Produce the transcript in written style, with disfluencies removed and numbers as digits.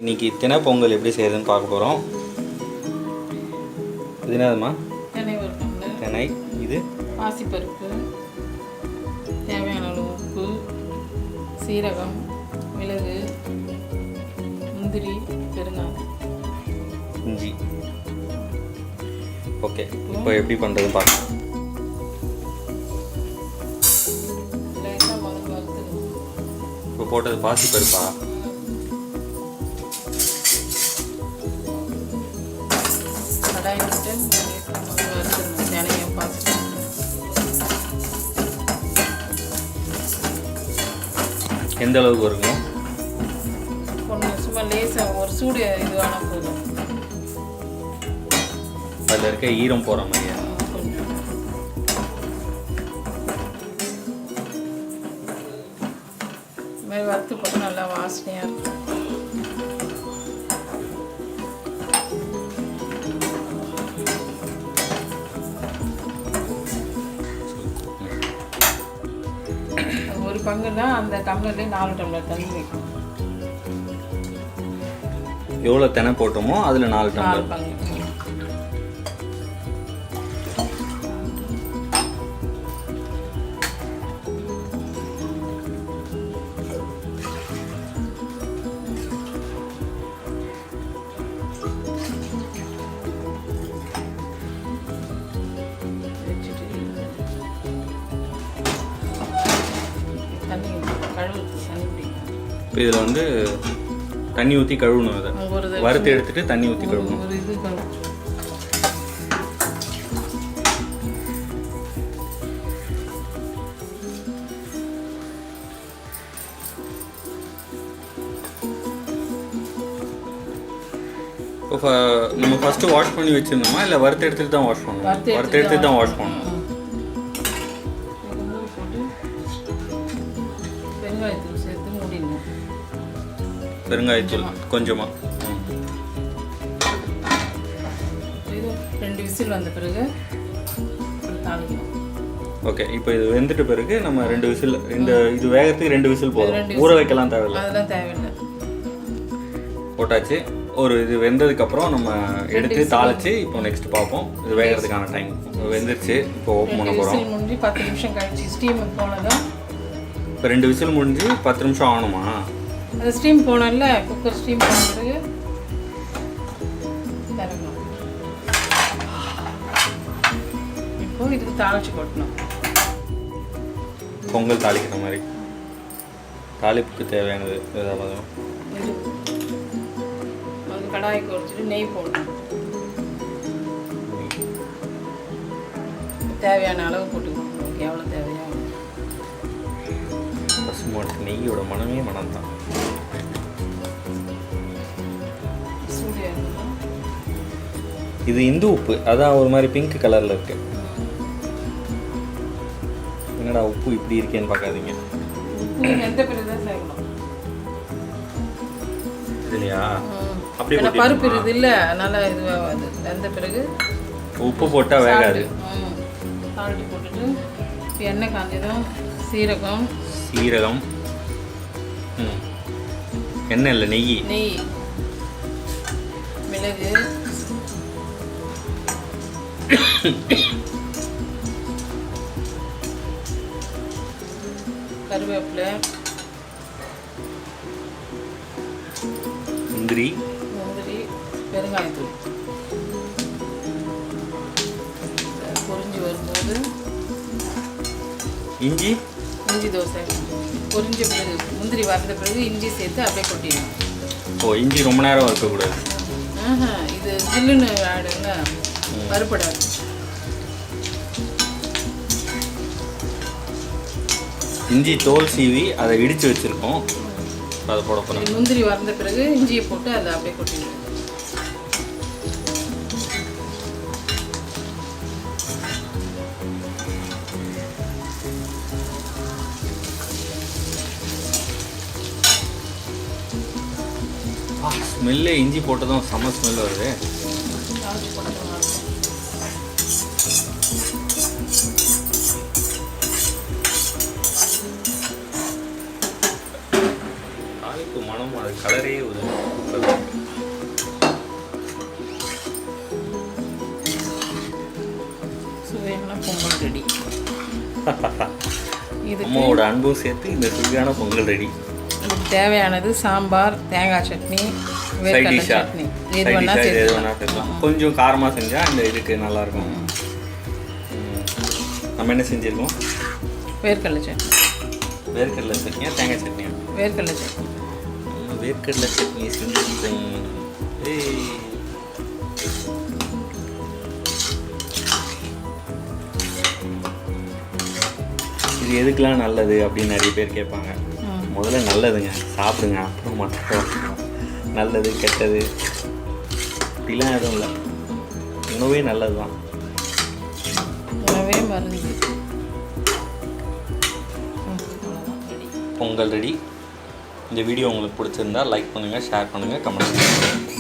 இன்னைக்கு தினை பொங்கல் எப்படி செய்யறதுன்னு பார்க்க போகிறோம். இது என்னதுமா? தினை ஒரு டம்ளர். தினை. இது பாசிப்பருப்பு, தேவையான அளவு உப்பு, சீரகம், மிளகு, முந்திரி, பெருங்காயம், இஞ்சி. ஓகே, இப்போ எப்படி பண்ணுறதுன்னு பார்க்கலாம். லேசாக முதல்ல வறுத்துக்கணும். இப்போ போட்டது பாசிப்பருப்பா? கடாய் விட்டு லேசாக முதல்ல வறுத்துக்கணும். தினையும் பாசிப்பருப்பு எந்த அளவுக்கு வருங்க? ஒன்று சும்மா லேசாக ஒரு சூடு இதுவான போதும். அதில் இருக்க ஈரம் போகிற மாதிரியா? கொஞ்சம் இது மாதிரி வறுத்து போட்டு நல்லா வாசனையாக இருக்கும். ஒரு பங்குன்னா அந்த டம்ளர்லேயே 4 டம்ளர் தண்ணி வைக்கும். எவ்வளோ தினை போட்டோமோ அதில் 4 4 டம்ளர். பங்கு. தண்ணி கழுவு தண்ணி பிடிக்கும். இப்போ இதில் வந்து தண்ணி ஊற்றி கழுவணும். அதை ஒரு தடவை வறுத்து எடுத்துட்டு தண்ணி ஊற்றி கழுவணும். ஒரு இது கழுவு. இப்போ நம்ம ஃபஸ்ட்டு வாஷ் பண்ணி வச்சுருந்தோமா இல்லை வறுத்து எடுத்துட்டு தான் வாஷ் பண்ணணும்? வறுத்து எடுத்துட்டு தான் வாஷ் பண்ணணும். இது மூடி போட்டு வெங்காயத்தூள் சேர்த்து மூடிடணும். பெருங்காயத்தூள் கொஞ்சமாக. இது 2 விசில் வந்த பிறகு தாளிக்கணும். ஓகே, இப்போ இது வெந்துட்ட பிறகு நம்ம 2 விசில், இந்த இது வேகத்துக்கு 2 விசில் போதும். ஊற வைக்கலாம் தேவையில்லை. அதெல்லாம் தேவையில்லை. போட்டாச்சு. ஒரு இது வெந்ததுக்கப்புறம் நம்ம எடுத்து தாளித்து இப்போ நெக்ஸ்ட் பார்ப்போம். இது வேகிறதுக்கான டைம் வெந்துருச்சு. இப்போ ஓப்பன் பண்ண போகிறோம். விசில் முடிஞ்சு 10 நிமிஷம் கழிச்சு ஸ்டீம் போனதும் இப்போ 2 விசில் முடிஞ்சு 10 நிமிஷம் ஆகணுமா? அது ஸ்டீம் போனோம்ல, குக்கர் ஸ்டீம் போன பிறகு திறக்கணும். இப்போ இதுக்கு தாளிச்சு கொட்டணும். பொங்கல் தாளிக்கிற மாதிரி தாளிப்புக்கு தேவையானது ஏதாவது. இது அது கடாய்க்கு வச்சுட்டு நெய் போடணும். தேவையான அளவு போட்டுக்கணும். உங்களுக்கு எவ்வளோ தேவையோ பசுமாட்டு நெய்யோட மனமே மனம் தான். சூடு இருந்ததுன்னா இது இந்து உப்பு, அதான் ஒரு மாதிரி பிங்க் கலரில் இருக்கு. என்னடா உப்பு இப்படி இருக்கேன்னு பார்க்காதீங்க. உப்பு எந்த பிறகு தான் சேர்க்கணும். இல்லையா? அப்படி ஏன்னா பருப்பு இருக்குது இல்லை, அதனால் இதுவாகாது. வெந்த பிறகு உப்பு போட்டால் வேகாது. சால்ட்டு போட்டுட்டு இப்போ எண்ணெய் காஞ்சதும் சீரகம், சீரகம், எண்ணெய் இல்லை நெய், நெய், மிளகு, கருவேப்பிலை, முந்திரி, பெருங்காயத்தூள். பொரிஞ்சு வரும்போது இஞ்சி தோசை பொரிஞ்ச பிறகு முந்திரி வறந்த பிறகு இஞ்சி சேர்த்து அப்படியே கொட்டிடணும். ஓ, இஞ்சி ரொம்ப நேரம் இருக்கக்கூடாது. இது ஜில்லுன்னு ஆயிடுங்க, வறுபடாது. இஞ்சி தோல் சீவி அதை இடித்து வச்சுருக்கோம். அதை போட போகிறோம். முந்திரி வறந்த பிறகு இஞ்சியை போட்டு அதை அப்படியே கொட்டிடணும். ஸ்மெல்லே இஞ்சி போட்டதும் செம்ம ஸ்மெல் வருது. தாளிப்பு மனம் அது அதோட கலரே ஒரு சுவையான பொங்கல் ரெடி. இதுக்கு அம்மாவோட அன்பும் சேர்த்து இந்த சுவையான பொங்கல் ரெடி. இதுக்கு தேவையானது சாம்பார், தேங்காய் சட்னி, வேர்க்கடலை சட்னி, எது வேணா சேர்த்துக்கலாம். கொஞ்சம் காரமாக செஞ்சால் இந்த இதுக்கு நல்லாயிருக்கும். நம்ம என்ன செஞ்சுருக்கோம்? வேர்க்கடலை சட்னி. வேர்க்கடலை சட்னியா தேங்காய் சட்னியா? வேர்க்கடலை சட்னி. வேர்க்கடலை சட்னி செஞ்சுருக்கோம். இது எதுக்கெலாம் நல்லது அப்படின்னு நிறைய பேர் கேட்பாங்க. முதல்ல நல்லதுங்க, சாப்பிடுங்க. அப்புறம் மட்டும் நல்லது கெட்டது அப்படிலாம் எதுவும் இல்லை. உணவே நல்லது தான். உணவே மருந்து. பொங்கல் ரெடி. இந்த வீடியோ உங்களுக்கு பிடிச்சிருந்தா லைக் பண்ணுங்கள், ஷேர் பண்ணுங்கள், கமெண்ட் பண்ணுங்கள்.